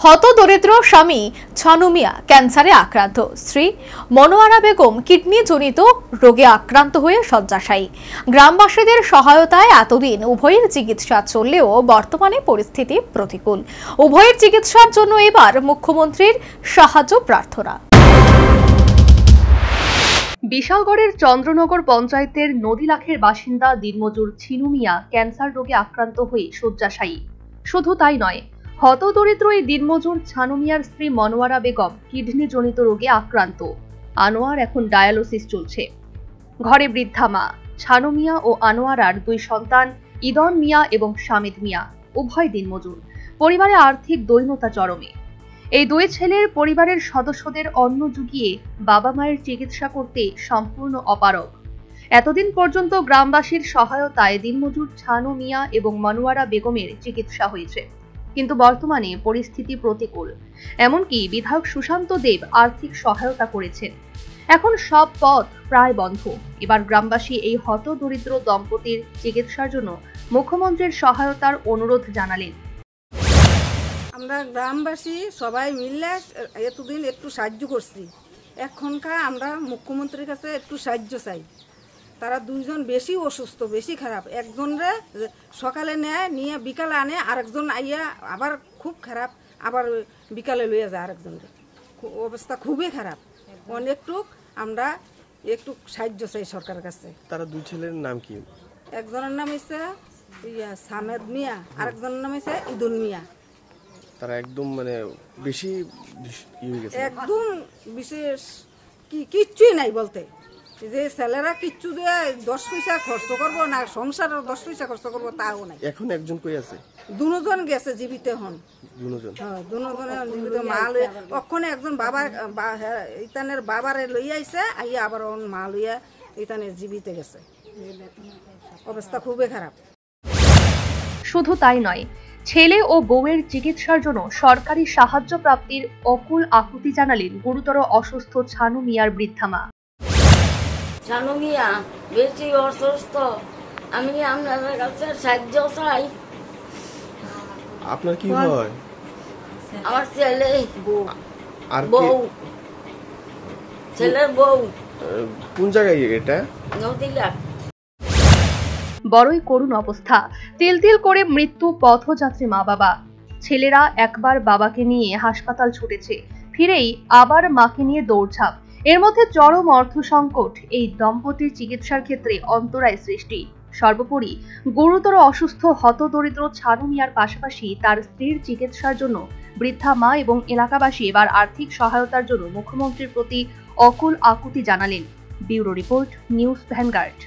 হতদরিদ্র স্বামী ছানু মিয়া ক্যান্সারে আক্রান্ত, স্ত্রী মনোয়ারা বেগম কিডনি জনিত রোগে আক্রান্ত হয়ে শয্যাশায়ী। গ্রামবাসীদের সহায়তায় এতদিন উভয়ের চিকিৎসা চললেও বর্তমানে পরিস্থিতি প্রতিকূল। উভয়ের চিকিৎসার জন্য এবার মুখ্যমন্ত্রীর সাহায্য প্রার্থনা। বিশালগড়ের চন্দ্রনগর পঞ্চায়েতের নদীলাখের বাসিন্দা দিনমজুর ছানু মিয়া ক্যান্সার রোগে আক্রান্ত হয়ে শয্যাশায়ী। শুধু তাই নয়, হতদরিদ্র এই দিনমজুর ছানু মিয়ার স্ত্রী মনোয়ারা বেগম কিডনি জনিত রোগে আক্রান্ত। আনোয়ার এখন ডায়ালিসিস চলছে। ঘরে বৃদ্ধা মা। ছানু মিয়া ও আনোয়ারার দুই সন্তান ইদন মিয়া এবং শামিদ মিয়া, উভয় দিনমজুর। পরিবারে আর্থিক দৈন্যতা চরমে। এই দুই ছেলের পরিবারের সদস্যদের অন্ন জুগিয়ে বাবা মায়ের চিকিৎসা করতে সম্পূর্ণ অপারগ। এতদিন পর্যন্ত গ্রামবাসীর সহায়তায় দিনমজুর ছানু মিয়া এবং মনোয়ারা বেগমের চিকিৎসা হয়েছে, কিন্তু বর্তমানে পরিস্থিতি প্রতিকূল। এমনকি বিধায়ক সুশান্ত দেব আর্থিক সহায়তা করেছেন। এখন সব পথ প্রায় বন্ধ। এবার গ্রামবাসী এই হতদরিদ্র দম্পতির চিকিৎসার জন্য মুখ্যমন্ত্রীর সহায়তার অনুরোধ জানালেন। আমরা গ্রামবাসী সবাই মিলে এতদিন একটু সাহায্য করছি। এখনকার আমরা মুখ্যমন্ত্রীর কাছে একটু সাহায্য চাই। তারা দুইজন বেশি অসুস্থ, বেশি খারাপ। একজনরে সকালে নেয়, নিয়ে বিকালে আনে, আরেকজন আইয়া আবার খুব খারাপ, আবার বিকালে লইয়া যায় আরেকজনরে। অবস্থা খুবই খারাপ। অনেকটুক আমরা একটু সাহায্য চাই সরকারের কাছে। তারা দুই ছেলের নাম কি? একজনের নাম হচ্ছে শামিদ মিয়া, আরেকজনের নাম হচ্ছে ইদন মিয়া। তারা একদম বেশি একদম বিশেষ কিচ্ছুই নাই বলতে, যে ছেলেরা কিচ্ছু দিয়ে 10 পয়সা খরচ করবো না, সংসারের 10 পয়সা খরচ করবো তাও নাই। এখন একজন কই আছে? দুজন গেছে জীবিত হন। দুজন জীবিত। মা লইয়া ওখানে একজন বাবা ইতানের বাবারে লইয়া আইছে, আইয়া আবার মা লইয়া ইতানের জীবিত গেছে। অবস্থা খুবই খারাপ। শুধু তাই নয়, ছেলে ও বউয়ের চিকিৎসার জন্য সরকারি সাহায্য প্রাপ্তির অকুল আকুতি জানালেন গুরুতর অসুস্থ ছানু মিয়ার বৃদ্ধা মা। ছানু মিয়া বেশি অসুস্থ, আমি আপনাদের কাছে সাহায্য চাই। আপনার কি হয়? আমার ছেলে আর বউ, ছেলের বউ। কোন জায়গায় এটা? নদীলাখ। বড়ই করুণ অবস্থা। তিল তিল করে মৃত্যু পথযাত্রী মা বাবা। ছেলেরা একবার বাবাকে নিয়ে হাসপাতাল ছুটেছে, ফিরেই আবার মাকে নিয়ে দৌড়ঝাঁপ। এর মধ্যে চরম অর্থ সংকট এই দম্পতির চিকিৎসার ক্ষেত্রে অন্তরায় সৃষ্টি। সর্বোপরি গুরুতর অসুস্থ হতদরিদ্র ছানু মিয়ার পাশাপাশি তার স্ত্রীর চিকিৎসার জন্য বৃদ্ধা মা এবং এলাকাবাসী এবার আর্থিক সহায়তার জন্য মুখ্যমন্ত্রীর প্রতি অকুল আকুতি জানালেন। Bureau report, news vanguard.